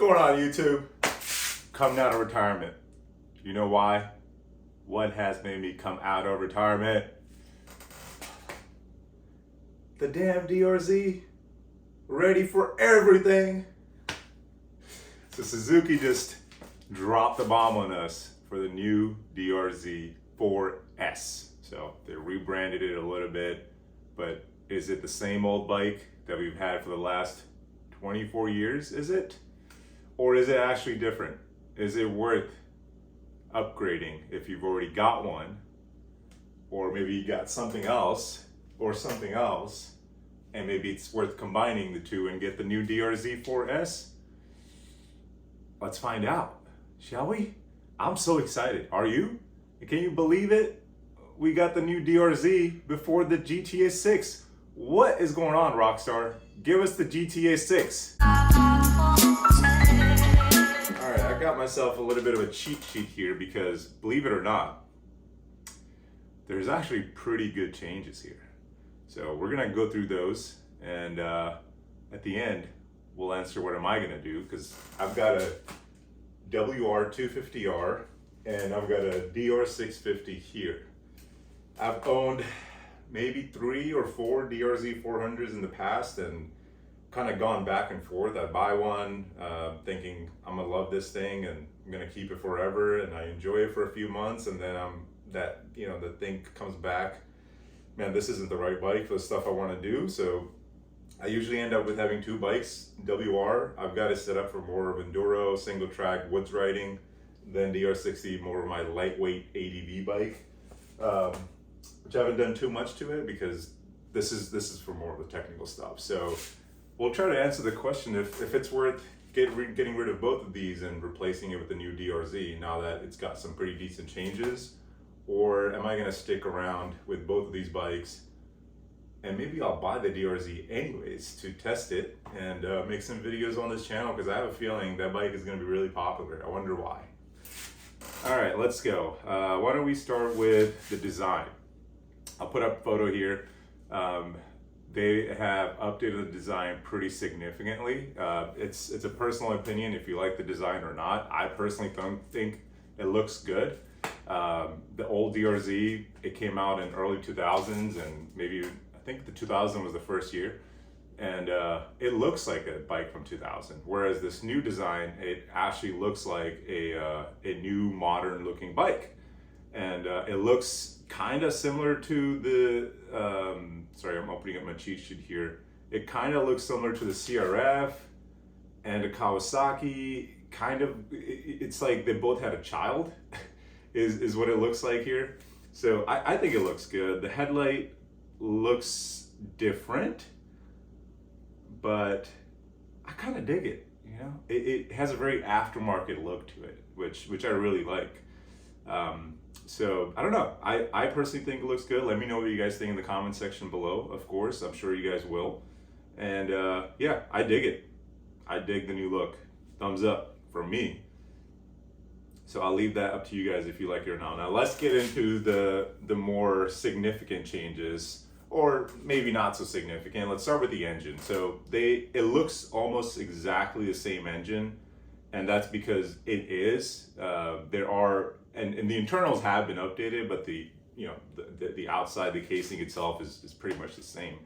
going on, YouTube? Coming out of retirement. You know why? What has made me come out of retirement? The damn DRZ. Ready for everything. So Suzuki just dropped the bomb on us for the new DR-Z4S. So they rebranded it a little bit, but is it the same old bike that we've had for the last 24 years, is it? Or is it actually different? Is it worth upgrading if you've already got one? Or maybe you got something else, or something else, and maybe it's worth combining the two and get the new DR-Z4S? Let's find out, shall we? I'm so excited. Are you? Can you believe it? We got the new DRZ before the GTA 6. What is going on, Rockstar? Give us the GTA 6. Alright, I got myself a little bit of a cheat sheet here because, believe it or not, there's actually pretty good changes here. So we're gonna go through those, and at the end, we'll answer what am I gonna do, because I've got a WR250R and I've got a DR650 here. I've owned maybe 3 or 4 DRZ400s in the past and kind of gone back and forth. I buy one thinking I'm gonna love this thing and I'm gonna keep it forever, and I enjoy it for a few months, and then the thing comes back, man, this isn't the right bike for the stuff I want to do. So I usually end up with having 2 bikes. WR, I've got it set up for more of enduro, single track, woods riding. Then DR60, more of my lightweight ADV bike, which I haven't done too much to it because this is for more of the technical stuff. So we'll try to answer the question if it's worth getting rid of both of these and replacing it with the new DRZ now that it's got some pretty decent changes, or am I going to stick around with both of these bikes? And maybe I'll buy the DRZ anyways to test it and make some videos on this channel, because I have a feeling that bike is going to be really popular. I wonder why. All right, let's go. Why don't we start with the design? I'll put up a photo here. They have updated the design pretty significantly. It's a personal opinion if you like the design or not. I personally don't think it looks good. The old DRZ, it came out in early 2000s, and maybe I think the 2000 was the first year, and it looks like a bike from 2000. Whereas this new design, it actually looks like a new modern looking bike, and it looks kind of similar to the. Sorry, I'm opening up my cheat sheet here. It kind of looks similar to the CRF and a Kawasaki. Kind of, it's like they both had a child. is what it looks like here. So I think it looks good. The headlight looks different, but I kind of dig it, you know? It has a very aftermarket look to it, which I really like. So I don't know. I personally think it looks good. Let me know what you guys think in the comment section below, of course. I'm sure you guys will. And yeah, I dig it. I dig the new look. Thumbs up from me. So I'll leave that up to you guys if you like it or not. Now let's get into the more significant changes, or maybe not so significant. Let's start with the engine. So it looks almost exactly the same engine, and that's because it is. There are and the internals have been updated, but the outside, the casing itself is pretty much the same.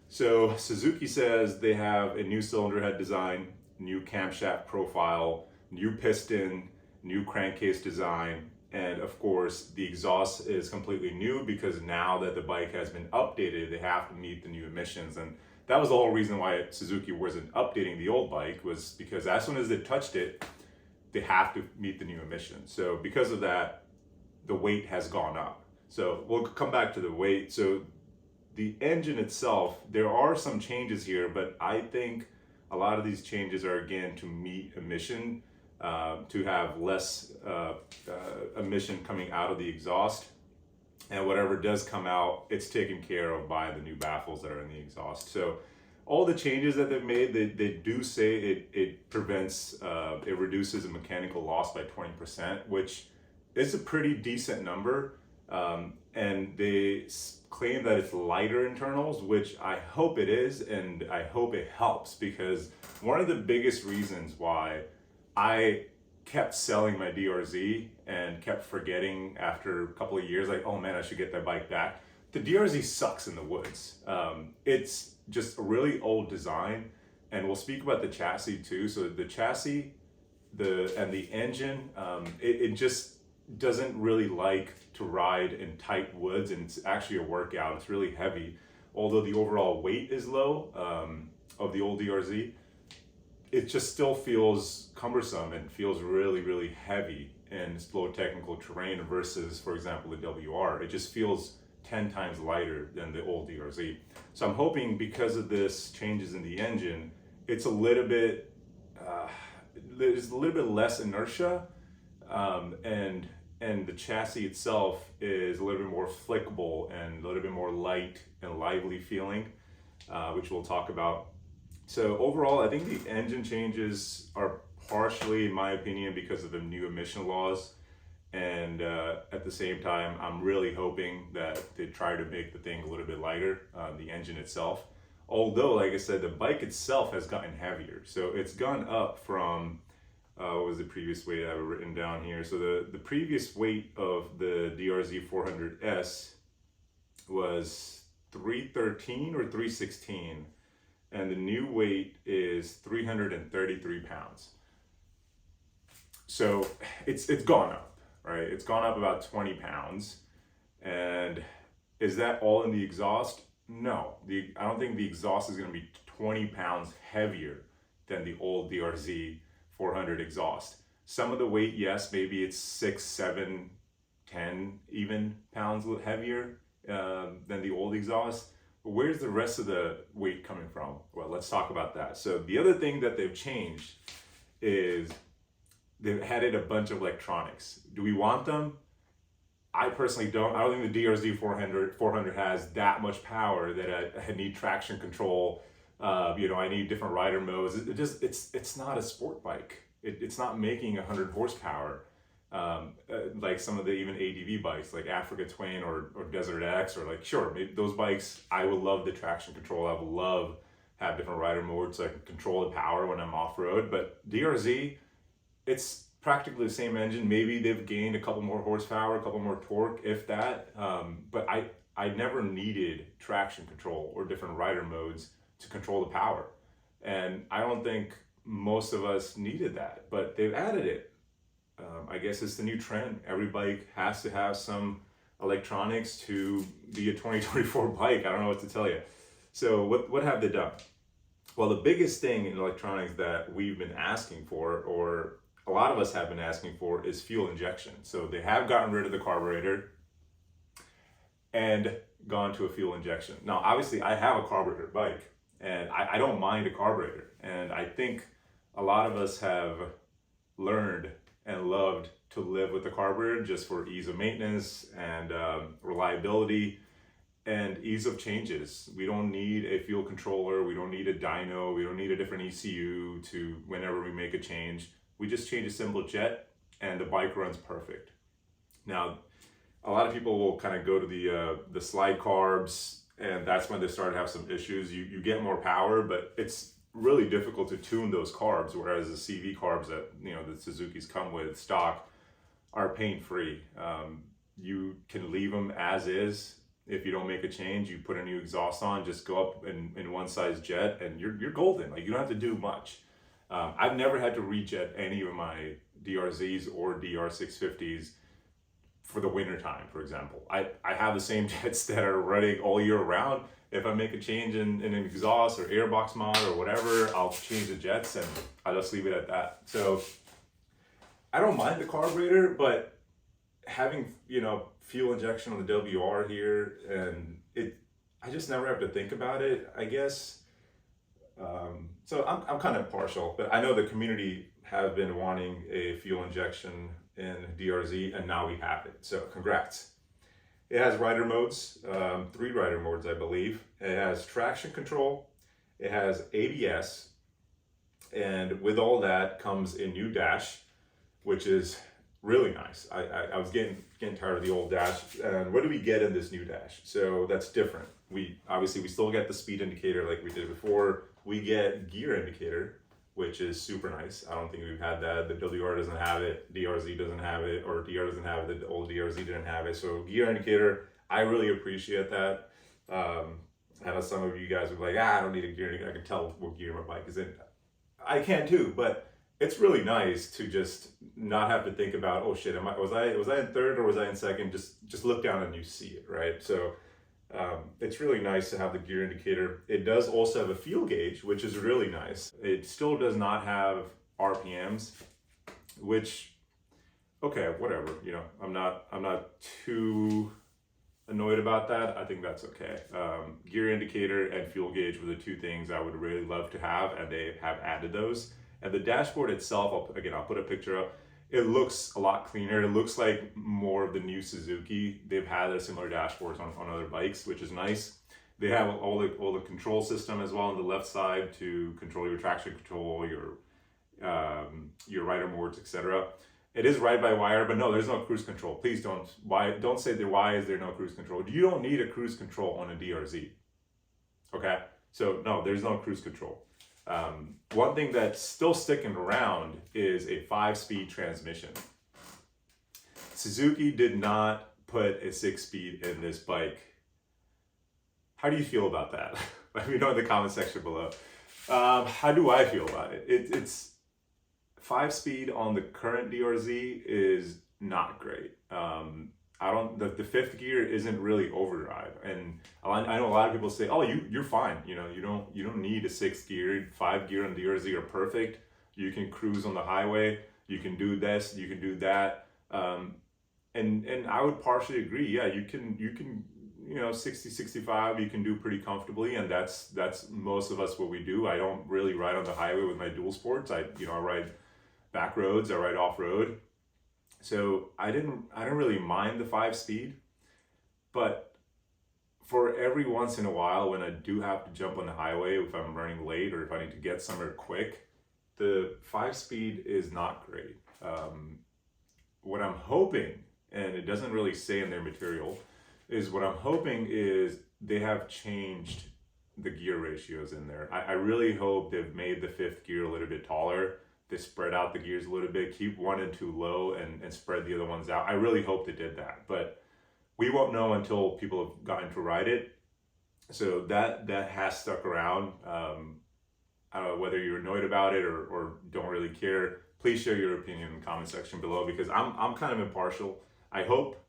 So Suzuki says they have a new cylinder head design, new camshaft profile, new piston, new crankcase design, and of course the exhaust is completely new because now that the bike has been updated, they have to meet the new emissions. And that was the whole reason why Suzuki wasn't updating the old bike, was because as soon as they touched it, they have to meet the new emissions. So because of that, the weight has gone up. So we'll come back to the weight. So the engine itself, there are some changes here, but I think a lot of these changes are again to meet emission, to have less emission coming out of the exhaust, and whatever does come out, it's taken care of by the new baffles that are in the exhaust. So all the changes that they've made, they do say it prevents, it reduces the mechanical loss by 20%, which is a pretty decent number. And they claim that it's lighter internals, which I hope it is, and I hope it helps, because one of the biggest reasons why I kept selling my DRZ and kept forgetting after a couple of years, like, oh man, I should get that bike back. The DRZ sucks in the woods. It's just a really old design, and we'll speak about the chassis too. So the chassis, and the engine, it just doesn't really like to ride in tight woods, and it's actually a workout. It's really heavy. Although the overall weight is low of the old DRZ, it just still feels cumbersome and feels really, really heavy in slow technical terrain versus, for example, the WR. It just feels 10 times lighter than the old DRZ. So I'm hoping because of this changes in the engine, it's a little bit, there's a little bit less inertia, and the chassis itself is a little bit more flickable and a little bit more light and lively feeling, which we'll talk about. So overall, I think the engine changes are partially, in my opinion, because of the new emission laws. And at the same time, I'm really hoping that they try to make the thing a little bit lighter, the engine itself. Although, like I said, the bike itself has gotten heavier. So it's gone up from, what was the previous weight I have written down here? So the previous weight of the DRZ400S was 313 or 316. And the new weight is 333 pounds. So it's gone up, right? It's gone up about 20 pounds. And is that all in the exhaust? No, I don't think the exhaust is going to be 20 pounds heavier than the old DRZ400 exhaust. Some of the weight, yes, maybe it's 6, 7, 10 even pounds heavier than the old exhaust. But where's the rest of the weight coming from? Well, let's talk about that. So the other thing that they've changed is they've added a bunch of electronics. Do we want them? I personally don't. I don't think the DRZ400 has that much power that I need traction control. I need different rider modes. It's not a sport bike. It's not making 100 horsepower. Like some of the even ADV bikes like Africa Twin or Desert X, or like, sure, maybe those bikes, I would love the traction control. I would love have different rider modes so I can control the power when I'm off-road. But DRZ, it's practically the same engine. Maybe they've gained a couple more horsepower, a couple more torque, if that. But I never needed traction control or different rider modes to control the power. And I don't think most of us needed that, but they've added it. I guess it's the new trend. Every bike has to have some electronics to be a 2024 bike. I don't know what to tell you. So what have they done? Well, the biggest thing in electronics that we've been asking for, or a lot of us have been asking for, is fuel injection. So they have gotten rid of the carburetor and gone to a fuel injection. Now, obviously, I have a carburetor bike, and I don't mind a carburetor. And I think a lot of us have learned and loved to live with the carburetor just for ease of maintenance and reliability and ease of changes. We don't need a fuel controller, we don't need a dyno, we don't need a different ECU to whenever we make a change. We just change a simple jet and the bike runs perfect. Now, a lot of people will kind of go to the slide carbs, and that's when they start to have some issues. You get more power, but it's really difficult to tune those carbs, whereas the CV carbs that the Suzuki's come with stock are pain-free. You can leave them as is. If you don't make a change, you put a new exhaust on, just go up in one size jet, and you're golden. Like, you don't have to do much. I've never had to rejet any of my DRZs or DR650s for the winter time, for example. I have the same jets that are running all year round. If I make a change in an exhaust or airbox mod or whatever, I'll change the jets and I'll just leave it at that. So I don't mind the carburetor, but having, fuel injection on the WR here, and I just never have to think about it, I guess. So I'm kind of partial, but I know the community have been wanting a fuel injection in DRZ, and now we have it. So congrats. It has rider modes, 3 rider modes, I believe. It has traction control, it has ABS, and with all that comes a new dash, which is really nice. I was getting tired of the old dash. And what do we get in this new dash? So that's different. We still get the speed indicator like we did before. We get gear indicator, which is super nice. I don't think we've had that. The WR doesn't have it. DRZ doesn't have it, or DR doesn't have it. The old DRZ didn't have it. So gear indicator, I really appreciate that. I know some of you guys are like, I don't need a gear indicator. I can tell what gear my bike is in. I can too, but it's really nice to just not have to think about, oh shit, was I in third or was I in second? Just look down and you see it, right? So it's really nice to have the gear indicator. It does also have a fuel gauge, which is really nice. It still does not have RPMs, which, okay, whatever. You know, I'm not too annoyed about that. I think that's okay. Gear indicator and fuel gauge were the two things I would really love to have, and they have added those. And the dashboard itself, I'll put a picture up. It looks a lot cleaner. It looks like more of the new Suzuki. They've had a similar dashboards on other bikes, which is nice. They have all the control system as well on the left side to control your traction control, your rider modes, etc. It is ride-by-wire, but no, there's no cruise control. Please don't say that. Why is there no cruise control? You don't need a cruise control on a DRZ. Okay, so no, there's no cruise control. One thing that's still sticking around is a 5-speed transmission. Suzuki did not put a 6-speed in this bike. How do you feel about that? Let me know in the comment section below. How do I feel about it? It's 5-speed on the current DRZ is not great. The fifth gear isn't really overdrive, and I know a lot of people say, "Oh, you're fine. You know, you don't need a 6th gear. 5 gear on DRZ are perfect. You can cruise on the highway. You can do this. You can do that." And I would partially agree. Yeah, you can 60, 65, you can do pretty comfortably, and that's most of us what we do. I don't really ride on the highway with my dual sports. I ride back roads. I ride off road. So I didn't really mind the 5-speed, but for every once in a while when I do have to jump on the highway, if I'm running late or if I need to get somewhere quick, the 5-speed is not great. What I'm hoping, and it doesn't really say in their material, is what I'm hoping is they have changed the gear ratios in there. I really hope they've made the 5th gear a little bit taller. They spread out the gears a little bit, keep 1 and 2 low and spread the other ones out. I really hope they did that, but we won't know until people have gotten to ride it. So that has stuck around. I don't know whether you're annoyed about it or don't really care. Please share your opinion in the comment section below, because I'm kind of impartial. I hope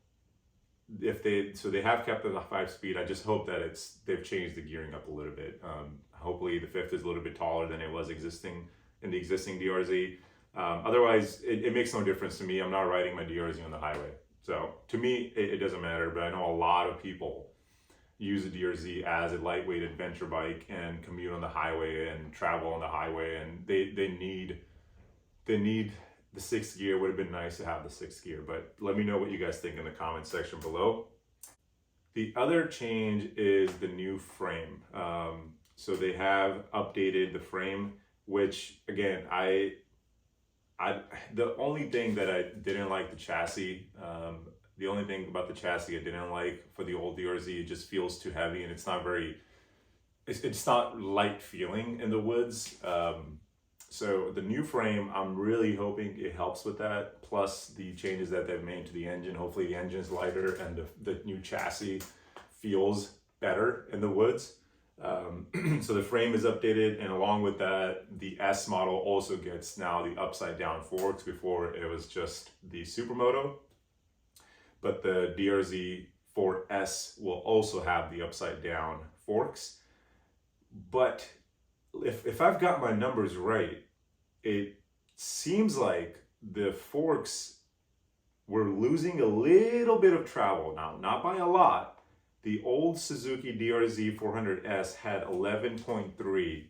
they have kept the 5-speed. I just hope that they've changed the gearing up a little bit. Hopefully the 5th is a little bit taller than it was in the existing DRZ. Otherwise, it makes no difference to me. I'm not riding my DRZ on the highway. So to me, it doesn't matter, but I know a lot of people use the DRZ as a lightweight adventure bike and commute on the highway and travel on the highway, and they need the 6th gear. Would have been nice to have the 6th gear, but let me know what you guys think in the comment section below. The other change is the new frame. So they have updated the frame, which again, the only thing that I didn't like the chassis, the only thing about the chassis I didn't like for the old DRZ, it just feels too heavy and it's not light feeling in the woods. So the new frame, I'm really hoping it helps with that. Plus the changes that they've made to the engine. Hopefully the engine is lighter and the new chassis feels better in the woods. So the frame is updated, and along with that, the S model also gets now the upside down forks. Before it was just the Supermoto, but the DR-Z4S will also have the upside down forks. But if I've got my numbers right, it seems like the forks were losing a little bit of travel now, not by a lot. The old Suzuki DR-Z400S had 11.3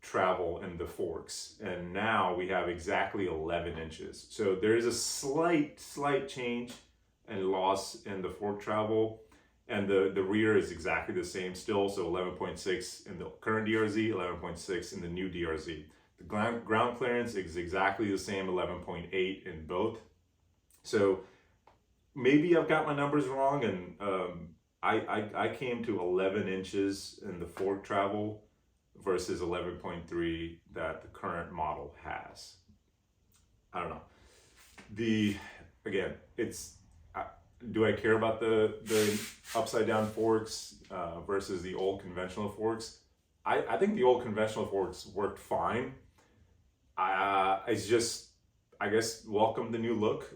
travel in the forks, and now we have exactly 11 inches. So there is a slight change and loss in the fork travel, and the rear is exactly the same still. So 11.6 in the current DRZ, 11.6 in the new DRZ. The ground clearance is exactly the same, 11.8 in both. So maybe I've got my numbers wrong, and I came to 11 inches in the fork travel versus 11.3 that the current model has. I don't know. Again, do I care about the upside down forks versus the old conventional forks? I think the old conventional forks worked fine. It's just, I guess, welcome the new look.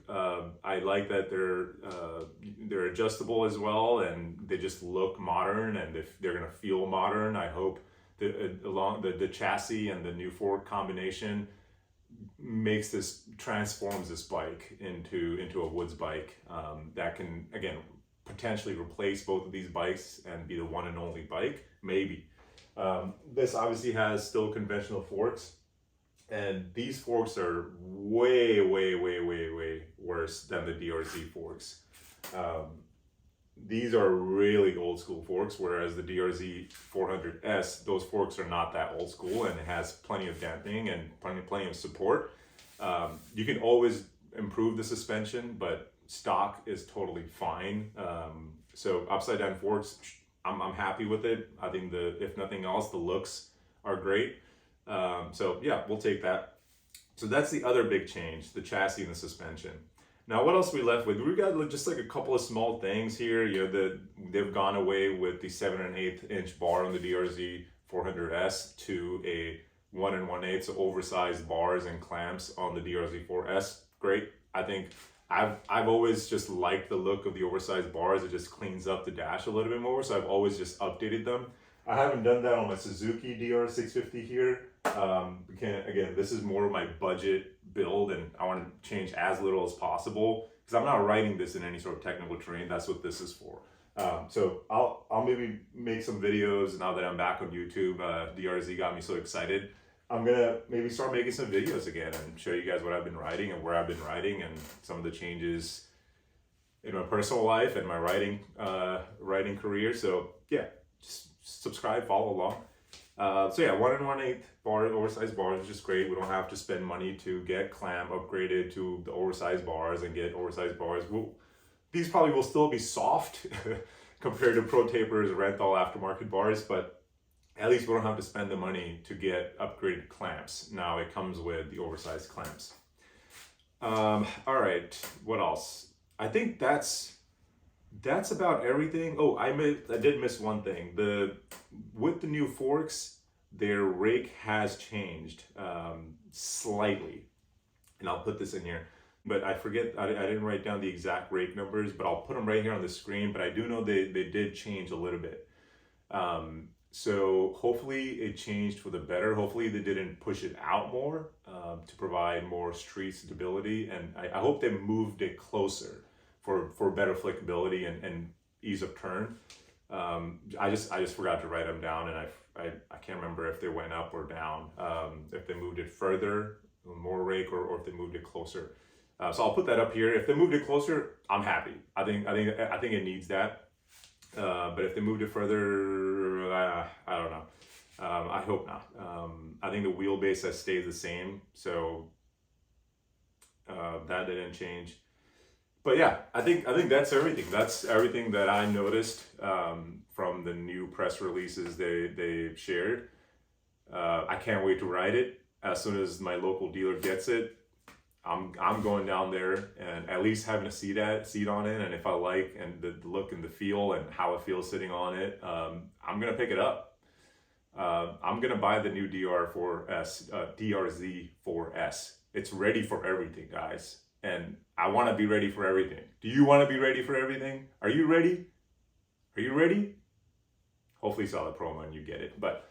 I like that they're adjustable as well, and they just look modern, and if they're gonna feel modern, I hope along the chassis and the new fork combination transforms this bike into a woods bike that can, again, potentially replace both of these bikes and be the one and only bike, maybe. This obviously has still conventional forks, and these forks are way worse than the DRZ forks. These are really old school forks, whereas the DRZ400S, those forks are not that old school, and it has plenty of damping and plenty of support. You can always improve the suspension, but stock is totally fine. So upside down forks, I'm happy with it. I think if nothing else, the looks are great. So yeah, we'll take that. So that's the other big change, the chassis and the suspension. Now, what else we left with? We got just like a couple of small things here. They've gone away with the 7 1/8 inch bar on the DRZ400S to a 1 1/8, so oversized bars and clamps on the DRZ4S. Great. I think I've always just liked the look of the oversized bars. It just cleans up the dash a little bit more, so I've always just updated them. I haven't done that on my Suzuki DR650 here. Again, this is more of my budget build, and I want to change as little as possible because I'm not riding this in any sort of technical terrain. That's what this is for. So I'll maybe make some videos now that I'm back on YouTube. DRZ got me so excited. I'm gonna maybe start making some videos again and show you guys what I've been riding and where I've been riding and some of the changes in my personal life and my riding career. So yeah, just subscribe, follow along. So yeah, 1 1/8 bar, oversized bars is just great. We don't have to spend money to get clamp upgraded to the oversized bars and get oversized bars. These probably will still be soft compared to Pro Taper's Renthal aftermarket bars, but at least we don't have to spend the money to get upgraded clamps. Now it comes with the oversized clamps. All right, what else? I think that's about everything. Oh, I did miss one thing. With the new forks, their rake has changed slightly, and I'll put this in here. But I forget, I didn't write down the exact rake numbers, but I'll put them right here on the screen. But I do know they did change a little bit. So hopefully it changed for the better. Hopefully they didn't push it out more to provide more street stability, and I hope they moved it closer for better flickability and ease of turn. I just forgot to write them down, and I can't remember if they went up or down, if they moved it further, more rake, or if they moved it closer. So I'll put that up here. If they moved it closer, I'm happy. I think it needs that. But if they moved it further, I don't know. I hope not. I think the wheelbase has stayed the same, so that didn't change. But yeah, I think that's everything. That's everything that I noticed from the new press releases they shared. I can't wait to ride it. As soon as my local dealer gets it, I'm going down there and at least having a seat on it. And if I like and the look and the feel and how it feels sitting on it, I'm gonna pick it up. I'm gonna buy the new DRZ4S. It's ready for everything, guys. And I want to be ready for everything. Do you want to be ready for everything? Are you ready? Are you ready? Hopefully you saw the promo and you get it. But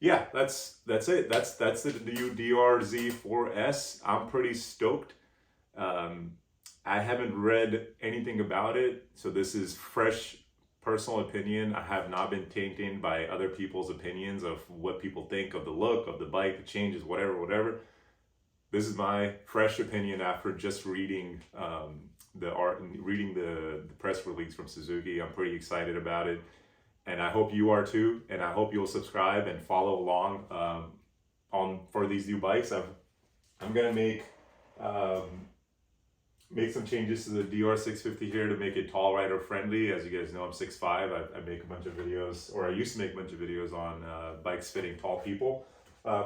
yeah, that's it. That's the new DR-Z4S. I'm pretty stoked. I haven't read anything about it, so this is fresh personal opinion. I have not been tainted by other people's opinions of what people think of the look of the bike, the changes, whatever. This is my fresh opinion after just reading the press release from Suzuki. I'm pretty excited about it, and I hope you are too. And I hope you'll subscribe and follow along for these new bikes. I'm gonna make make some changes to the DR650 here to make it tall rider friendly. As you guys know, I'm 6'5". I make a bunch of videos, or I used to make a bunch of videos on bikes fitting tall people.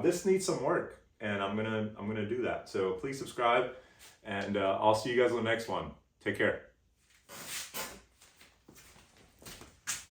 This needs some work, and I'm gonna do that. So please subscribe, and I'll see you guys on the next one. Take care.